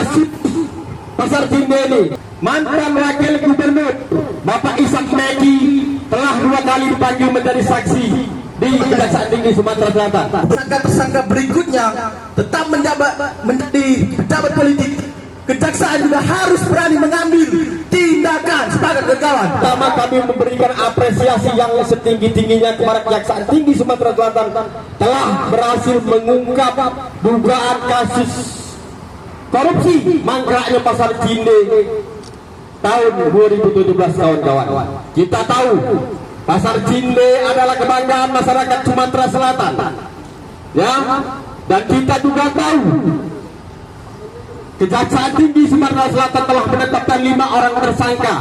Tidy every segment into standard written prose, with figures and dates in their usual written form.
Kasih Pasar Cinde ini, mantan wakil gubernur Bapak Ishak Meki telah 2 kali dipanggil menjadi saksi di Kejaksaan Tinggi Sumatera Selatan. Tersangka-tersangka berikutnya tetap menjadi pejabat politik. Kejaksaan juga harus berani mengambil tindakan sebagai kawan. Pertama, kami memberikan apresiasi yang setinggi-tingginya kepada Kejaksaan Tinggi Sumatera Selatan telah berhasil mengungkap dugaan kasus korupsi mangkraknya Pasar Cinde tahun 2017 kawan-kawan. Kita tahu Pasar Cinde adalah kebanggaan masyarakat Sumatera Selatan, ya, dan kita juga tahu Kejaksaan Tinggi Sumatera Selatan telah menetapkan 5 orang tersangka,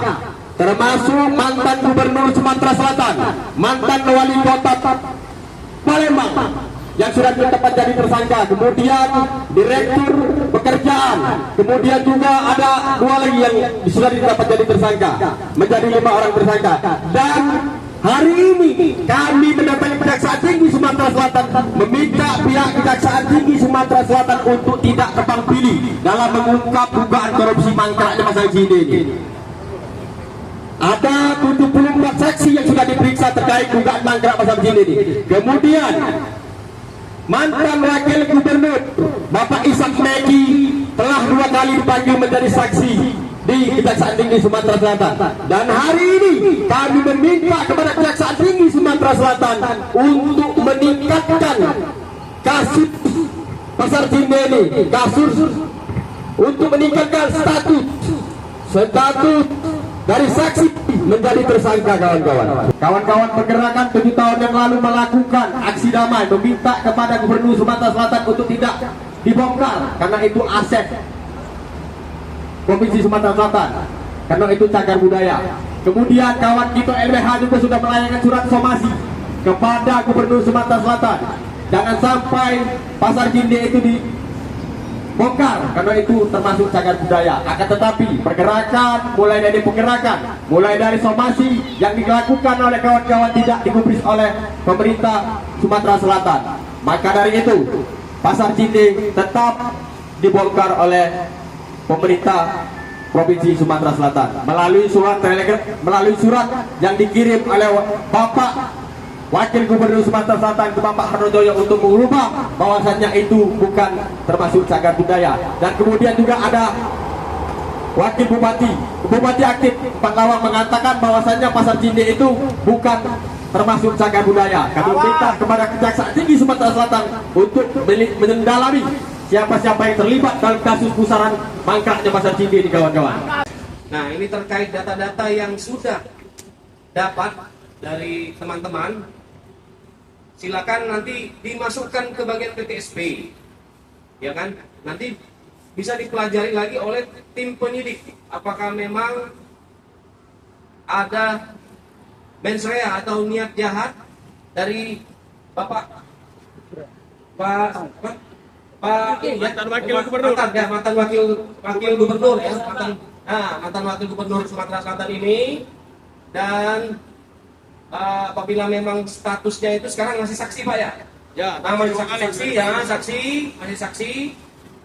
termasuk mantan Gubernur Sumatera Selatan, mantan Wali Kota Palembang yang sudah ditetapkan jadi tersangka, kemudian Direktur Pekerjaan, kemudian juga ada 2 lagi yang sudah ditetapkan jadi tersangka, menjadi 5 orang tersangka. Dan hari ini kami mendatangi Kejaksaan Tinggi Sumatera Selatan meminta pihak Kejaksaan Tinggi Sumatera Selatan untuk tidak tebang pilih dalam mengungkap dugaan korupsi mangkraknya Pasar Cinde ini. Ada 74 saksi yang sudah diperiksa terkait dugaan mangkrak Pasar Cinde ini. Kemudian mantan wakil gubernur Bapak Ishak Meki telah 2 kali dipanggil menjadi saksi di Kejaksaan Tinggi Sumatera Selatan. Dan hari ini kami meminta kepada Kejaksaan Tinggi Sumatera Selatan untuk meningkatkan kasus Pasar Cinde ini, kasus untuk meningkatkan status dari saksi menjadi tersangka, kawan-kawan. Kawan-kawan pergerakan 7 tahun yang lalu melakukan aksi damai meminta kepada Gubernur Sumatera Selatan untuk tidak dibongkar karena itu aset Provinsi Sumatera Selatan, karena itu cagar budaya. Kemudian kawan kita LBH juga sudah melayangkan surat somasi kepada Gubernur Sumatera Selatan, jangan sampai Pasar Cinde itu dibongkar karena itu termasuk cagar budaya. Akan tetapi pergerakan mulai dari somasi yang dilakukan oleh kawan-kawan tidak digubris oleh pemerintah Sumatera Selatan. Maka dari itu Pasar Cinde tetap dibongkar oleh pemerintah Provinsi Sumatera Selatan melalui surat yang dikirim oleh Bapak Wakil Gubernur Sumatera Selatan ke Bapak Harnojoyo untuk mengubah bahwasannya itu bukan termasuk cagar budaya. Dan kemudian juga ada Wakil Bupati aktif Pak Lawang mengatakan bahwasannya Pasar Cinde itu bukan termasuk cagar budaya. Kami minta kepada Kejaksaan Tinggi Sumatera Selatan untuk mendalami siapa-siapa yang terlibat dalam kasus pusaran mangkraknya Pasar Cinde ini, kawan-kawan. Nah, ini terkait data-data yang sudah dapat dari teman-teman. Silakan nanti dimasukkan ke bagian PTSP, ya kan? Nanti bisa dipelajari lagi oleh tim penyidik. Apakah memang ada mensrea atau niat jahat dari Pak mantan wakil gubernur ya, mantan wakil gubernur Sumatera Selatan ini. Dan apabila memang statusnya itu sekarang masih saksi, Pak, ya? Ya, masih saksi.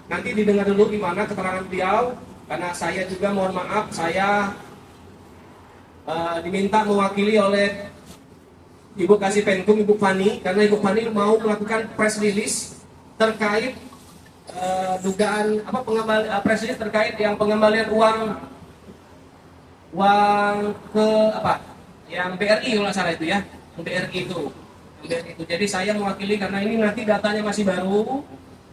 Nanti didengar dulu gimana keterangan beliau, karena saya juga mohon maaf, saya diminta mewakili oleh Ibu Kasih Penkum, Ibu Fani, karena Ibu Fani mau melakukan press release terkait dugaan press release terkait yang pengembalian uang ke yang BRI kalau nggak salah itu, ya, BRI itu. Jadi saya mewakili karena ini nanti datanya masih baru.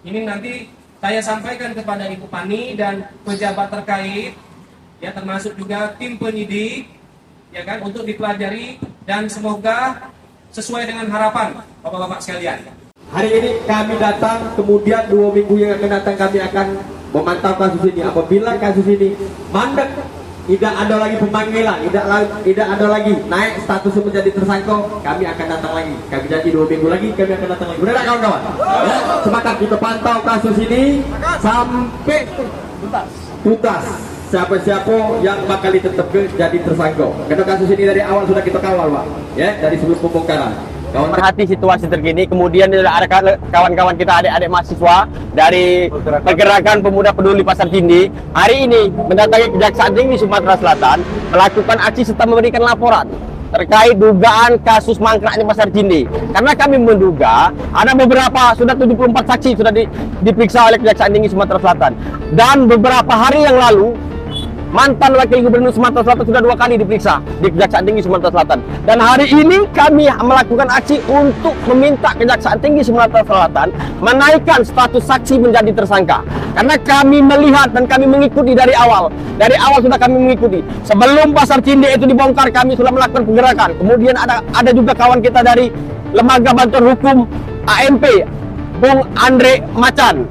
Ini nanti saya sampaikan kepada Ibu Fani dan pejabat terkait, ya, termasuk juga tim penyidik, ya kan, untuk dipelajari dan semoga sesuai dengan harapan Bapak-bapak sekalian. Hari ini kami datang, kemudian 2 minggu yang akan datang kami akan memantau kasus ini. Apabila kasus ini mandek, tidak ada lagi pemanggilan, tidak ada lagi naik status menjadi tersangka, kami akan datang lagi. Kami janji 2 minggu lagi kami akan datang lagi. Benar tak, kawan-kawan? Ya, semangat kita pantau kasus ini sampai tuntas. Siapa-siapa yang bakal ditetapkan jadi tersangka. Karena kasus ini dari awal sudah kita kawal, Pak. Ya, dari sebelum pembongkaran. merhati situasi terkini. Kemudian ada kawan-kawan kita, adik-adik mahasiswa dari Pergerakan Pemuda Peduli Pasar Cindi hari ini mendatangi Kejaksaan Tinggi Sumatera Selatan melakukan aksi serta memberikan laporan terkait dugaan kasus mangkraknya Pasar Cindi. Karena kami menduga ada beberapa, sudah 74 saksi sudah diperiksa oleh Kejaksaan Tinggi Sumatera Selatan. Dan beberapa hari yang lalu mantan Wakil Gubernur Sumatera Selatan sudah 2 kali diperiksa di Kejaksaan Tinggi Sumatera Selatan. Dan hari ini kami melakukan aksi untuk meminta Kejaksaan Tinggi Sumatera Selatan menaikkan status saksi menjadi tersangka. Karena kami melihat dan kami mengikuti dari awal. Dari awal sudah kami mengikuti. Sebelum Pasar Cindi itu dibongkar, kami sudah melakukan penggerakan. Kemudian ada juga kawan kita dari Lembaga Bantuan Hukum AMP, Bung Andre Macan,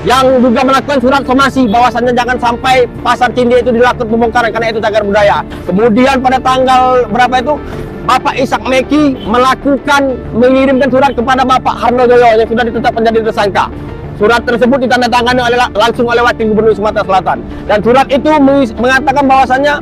yang juga melakukan surat somasi bahwasannya jangan sampai Pasar Cindi itu dilakukan pembongkaran karena itu cagar budaya. Kemudian pada tanggal berapa itu Bapak Ishak Meki mengirimkan surat kepada Bapak Harnojoyo yang sudah ditetapkan menjadi tersangka. Surat tersebut ditandatangani langsung oleh Wakil Gubernur Sumatera Selatan. Dan surat itu mengatakan bahwasannya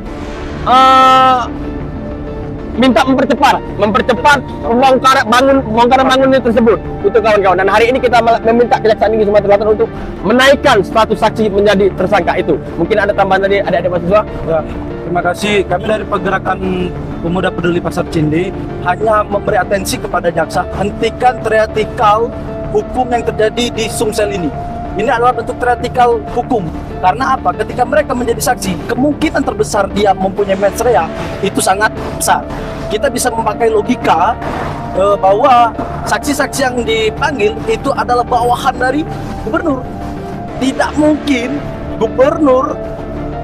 minta mempercepat bongkaran bangunan tersebut untuk kawan-kawan. Dan hari ini kita meminta Kejaksaan Tinggi Sumatera Selatan untuk menaikkan status saksi menjadi tersangka itu. Mungkin ada tambahan tadi adik-adik mahasiswa? Ya, terima kasih. Kami dari Pergerakan Pemuda Peduli Pasar Cindi hanya memberi atensi kepada jaksa, hentikan teatrikal hukum yang terjadi di Sumsel ini. Ini adalah bentuk teatrikal hukum. Karena apa? Ketika mereka menjadi saksi, kemungkinan terbesar dia mempunyai mens rea itu sangat besar. Kita bisa memakai logika bahwa saksi-saksi yang dipanggil itu adalah bawahan dari gubernur. Tidak mungkin gubernur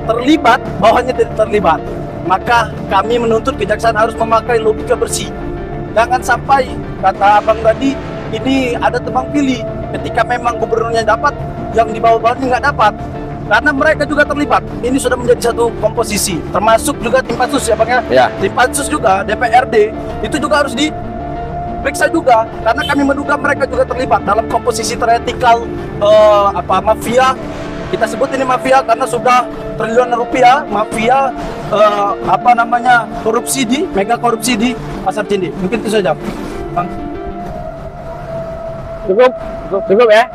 terlibat, bawahannya tidak terlibat. Maka kami menuntut kejaksaan harus memakai logika bersih. Jangan sampai, kata abang tadi, ini ada tebang pilih. Ketika memang gubernurnya dapat, yang di bawah-bawahnya nggak dapat. Karena mereka juga terlibat. Ini sudah menjadi satu komposisi. Termasuk juga tim pansus ya Bang ya? Ya. Tim pansus juga, DPRD, itu juga harus diperiksa juga. Karena kami menduga mereka juga terlibat dalam komposisi teatrikal mafia. Kita sebut ini mafia karena sudah triliunan rupiah, mafia korupsi mega korupsi di Pasar Cindi. Mungkin itu saja, Bang. Cukup ya.